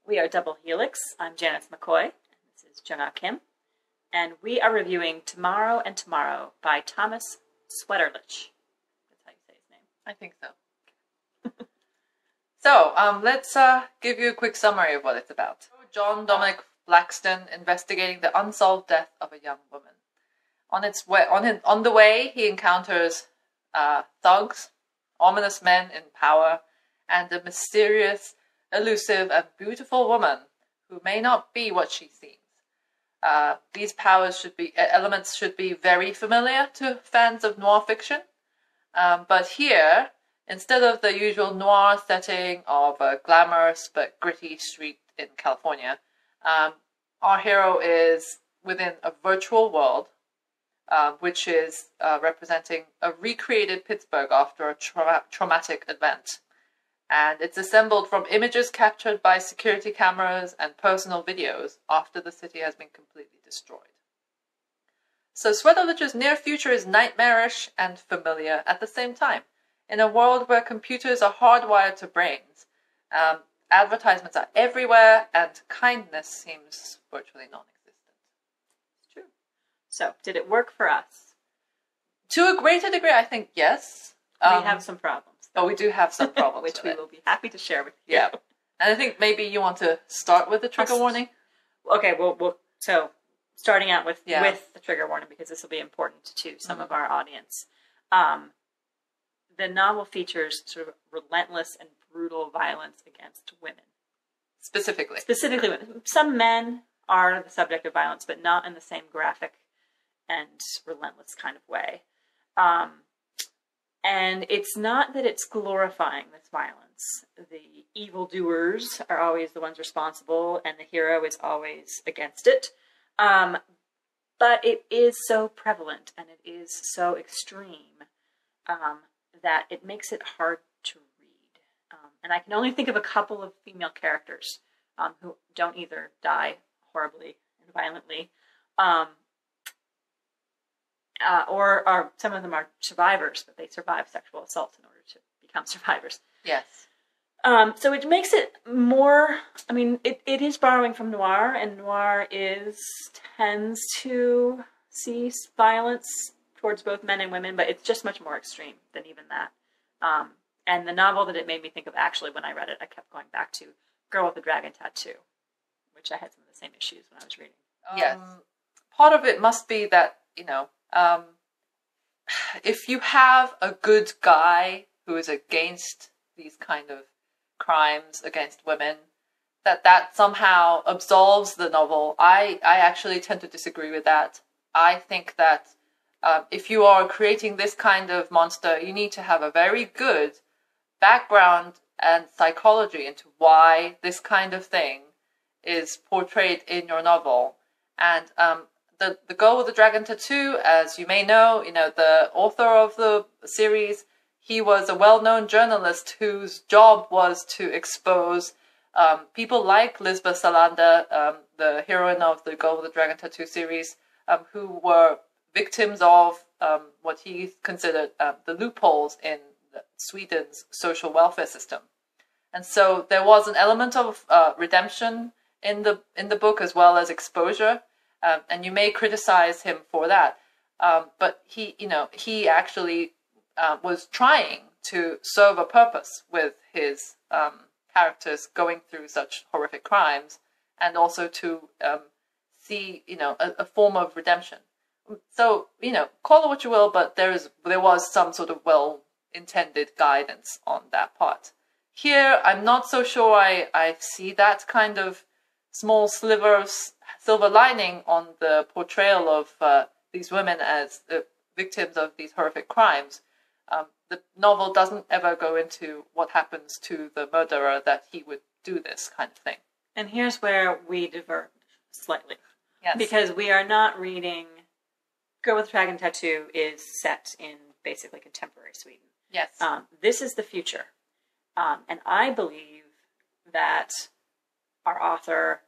We are Double Helix. I'm Janice McCoy. And this is Jung-Ah Kim. And we are reviewing Tomorrow and Tomorrow by Thomas Sweterlitsch. That's how you say his name. I think so. So, let's give you a quick summary of what it's about. John Dominic Blackstone investigating the unsolved death of a young woman. On the way, he encounters thugs, ominous men in power, and a mysterious, elusive, and beautiful woman who may not be what she seems. These elements should be very familiar to fans of noir fiction, but here, instead of the usual noir setting of a glamorous but gritty street in California, our hero is within a virtual world, which is representing a recreated Pittsburgh after a traumatic event. And it's assembled from images captured by security cameras and personal videos after the city has been completely destroyed. So Sweterlitsch's near future is nightmarish and familiar at the same time. In a world where computers are hardwired to brains, advertisements are everywhere, and kindness seems virtually non-existent. It's true. So, did it work for us? To a greater degree, I think yes. We have some problems. But we do have some problems which we will be happy to share with you. Yeah. And I think maybe you want to start with the trigger warning? Okay, so starting out with the trigger warning, because this will be important to some of our audience. The novel features sort of relentless and brutal violence against women. Specifically women. Some men are the subject of violence, but not in the same graphic and relentless kind of way. And it's not that it's glorifying this violence. The evildoers are always the ones responsible, and the hero is always against it. But it is so prevalent, and it is so extreme, that it makes it hard to read. And I can only think of a couple of female characters who don't either die horribly and violently, or some of them are survivors, but they survive sexual assaults in order to become survivors. Yes. So it makes it more, it is borrowing from noir, and noir tends to see violence towards both men and women, but it's just much more extreme than even that. And the novel that it made me think of, actually, when I read it, I kept going back to Girl with the Dragon Tattoo, which I had some of the same issues when I was reading. Yes. Part of it must be that, if you have a good guy who is against these kind of crimes against women, that somehow absolves the novel. I actually tend to disagree with that. I think that if you are creating this kind of monster, you need to have a very good background and psychology into why this kind of thing is portrayed in your novel. And the Girl with the Dragon Tattoo, as you may know, the author of the series, he was a well-known journalist whose job was to expose people like Lisbeth Salander, the heroine of the Girl with the Dragon Tattoo series, who were victims of what he considered the loopholes in Sweden's social welfare system. And so there was an element of redemption in the book, as well as exposure. And you may criticize him for that, but he actually was trying to serve a purpose with his characters going through such horrific crimes, and also to see a form of redemption. So call it what you will, but there was some sort of well-intended guidance on that part. Here, I'm not so sure I see that kind of small sliver of silver lining on the portrayal of these women as the victims of these horrific crimes. The novel doesn't ever go into what happens to the murderer that he would do this kind of thing. And here's where we diverge slightly. Yes. Because we are not reading... Girl with Dragon Tattoo is set in basically contemporary Sweden. Yes. This is the future. And I believe that our author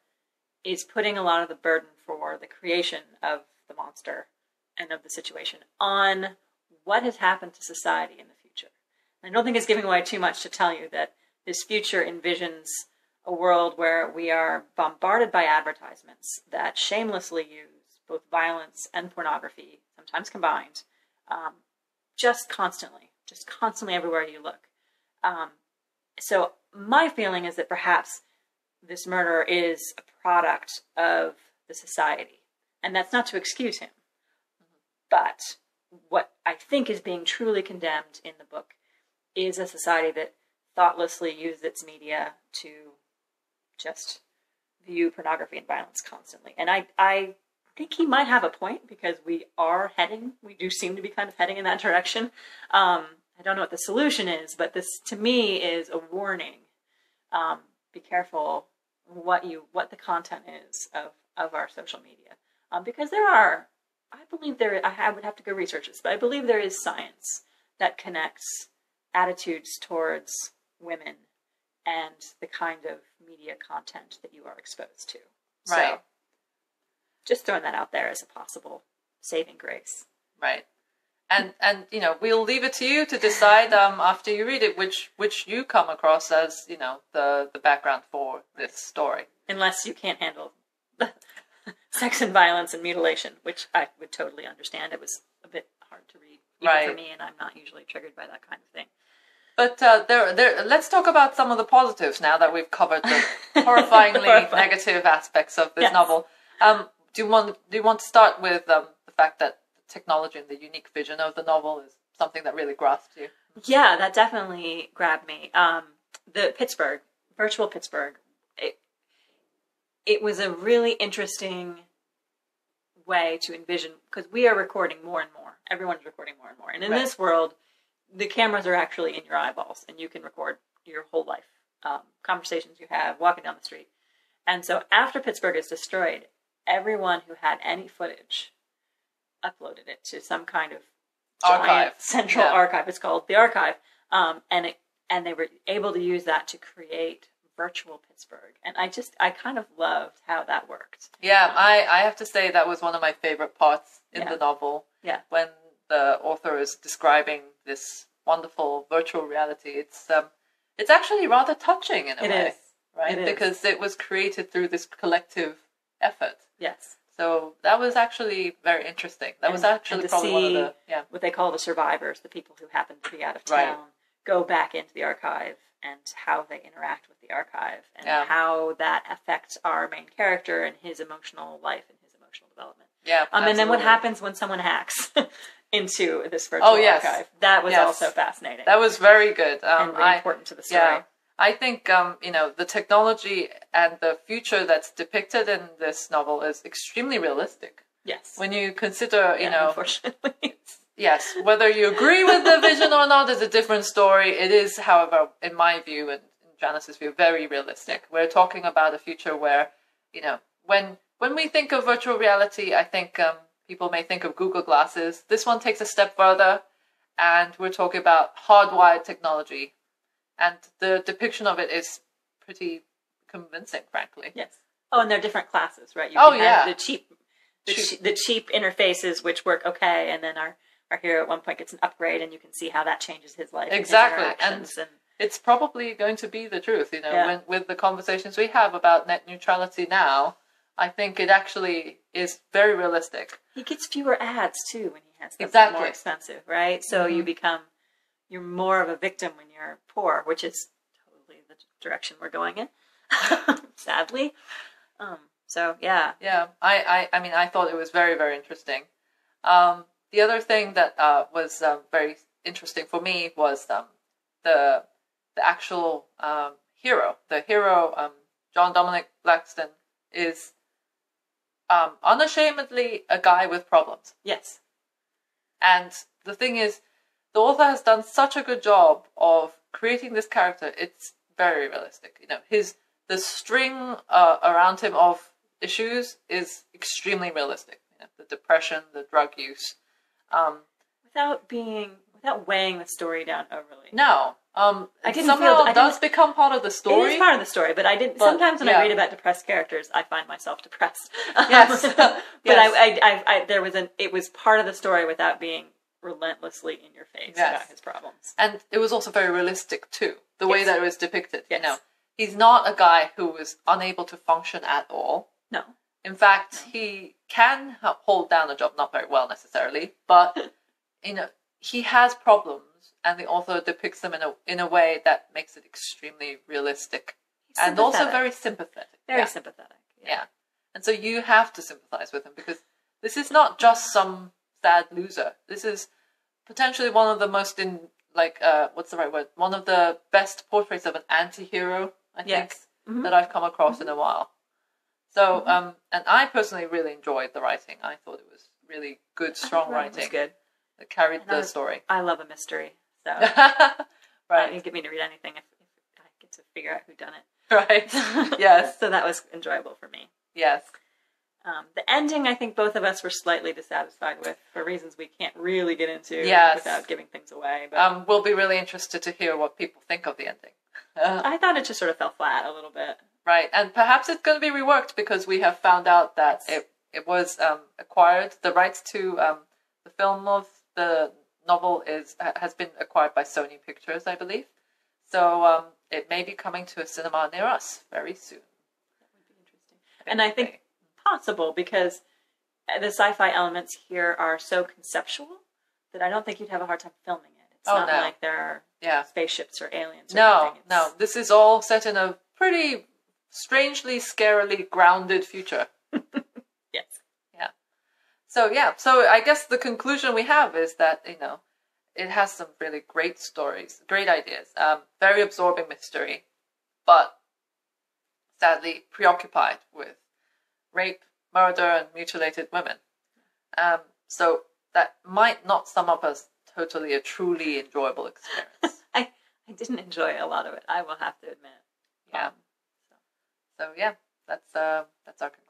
is putting a lot of the burden for the creation of the monster and of the situation on what has happened to society in the future. And I don't think it's giving away too much to tell you that this future envisions a world where we are bombarded by advertisements that shamelessly use both violence and pornography, sometimes combined, just constantly everywhere you look. So my feeling is that perhaps this murderer is a product of the society. And that's not to excuse him. But what I think is being truly condemned in the book is a society that thoughtlessly uses its media to just view pornography and violence constantly. And I think he might have a point, because we do seem to be kind of heading in that direction. I don't know what the solution is, but this to me is a warning. Be careful what the content is of our social media. Because I would have to go research this, but I believe there is science that connects attitudes towards women and the kind of media content that you are exposed to. Right. So, just throwing that out there as a possible saving grace. Right. And we'll leave it to you to decide after you read it which you come across as, the background for this story. Unless you can't handle sex and violence and mutilation, which I would totally understand. It was a bit hard to read even for me, and I'm not usually triggered by that kind of thing. But let's talk about some of the positives now that we've covered the horrifyingly negative aspects of this novel. Do you want to start with the fact that the technology and the unique vision of the novel is something that really grasped you? Yeah, that definitely grabbed me. The virtual Pittsburgh, it was a really interesting way to envision, because we are recording more and more. Everyone's recording more and more. And in this world, the cameras are actually in your eyeballs, and you can record your whole life, conversations you have, walking down the street. And so after Pittsburgh is destroyed, everyone who had any footage uploaded it to some kind of archive, central archive. It's called the archive. And they were able to use that to create virtual Pittsburgh. And I kind of loved how that worked. Yeah, I have to say that was one of my favorite parts in the novel. Yeah. When the author is describing this wonderful virtual reality, it's actually rather touching in a way. Is. Right? It because it was created through this collective effort. Yes. So that was actually very interesting. That was actually probably one of the what they call the survivors, the people who happen to be out of town, go back into the archive and how they interact with the archive and how that affects our main character and his emotional life and his emotional development. Yeah. And then what happens when someone hacks into this virtual archive? That was also fascinating. That was very good. And really important to the story. Yeah. I think, the technology and the future that's depicted in this novel is extremely realistic. Yes. When you consider, unfortunately. Yes, whether you agree with the vision or not is a different story. It is, however, in my view and in Janice's view, very realistic. We're talking about a future where, when we think of virtual reality, I think people may think of Google Glasses. This one takes a step further, and we're talking about hardwired technology. And the depiction of it is pretty convincing, frankly. Yes. Oh, and they're different classes, right? Have the cheap interfaces, which work okay, and then our hero at one point gets an upgrade, and you can see how that changes his life. Exactly, and it's probably going to be the truth. When, with the conversations we have about net neutrality now, I think it actually is very realistic. He gets fewer ads too when he has stuff more expensive, right? So you're more of a victim when you're poor, which is totally the direction we're going in, sadly. So yeah. Yeah, I mean, I thought it was very, very interesting. The other thing that was very interesting for me was the actual hero. The hero, John Dominic Blackston, is unashamedly a guy with problems. Yes. And the thing is, the author has done such a good job of creating this character. It's very realistic. The string around him of issues is extremely realistic. The depression, the drug use, without weighing the story down overly. No, I didn't somehow it does become part of the story. It is part of the story, but I didn't. Sometimes when I read about depressed characters, I find myself depressed. Yes, but yes. It was part of the story without being relentlessly in your face about his problems. And it was also very realistic too, the way that it was depicted. Yes. he's not a guy who is unable to function at all. No. In fact, he can hold down a job, not very well necessarily, but he has problems, and the author depicts them in a way that makes it extremely realistic and also very sympathetic. Very sympathetic. Yeah. And so you have to sympathize with him, because this is not just some sad loser. This is potentially one of the most what's the right word? One of the best portraits of an anti-hero, I think, that I've come across in a while. So, and I personally really enjoyed the writing. I thought it was really good, strong writing. It was good. It carried the story. I love a mystery, so right. You get me to read anything if I get to figure out who done it. Right. Yes. So that was enjoyable for me. Yes. The ending, I think both of us were slightly dissatisfied with, for reasons we can't really get into without giving things away. But we'll be really interested to hear what people think of the ending. I thought it just sort of fell flat a little bit. Right, and perhaps it's going to be reworked, because we have found out that it was acquired. The rights to the film of the novel has been acquired by Sony Pictures, I believe. So it may be coming to a cinema near us very soon. That would be interesting. And I think possible, because the sci-fi elements here are so conceptual that I don't think you'd have a hard time filming it. It's not like there are spaceships or aliens or anything. No. This is all set in a pretty strangely, scarily grounded future. Yes. Yeah. So I guess the conclusion we have is that, it has some really great stories, great ideas, very absorbing mystery, but sadly preoccupied with rape, murder, and mutilated women. So that might not sum up as totally a truly enjoyable experience. I didn't enjoy a lot of it, I will have to admit. Yeah. So that's our conclusion.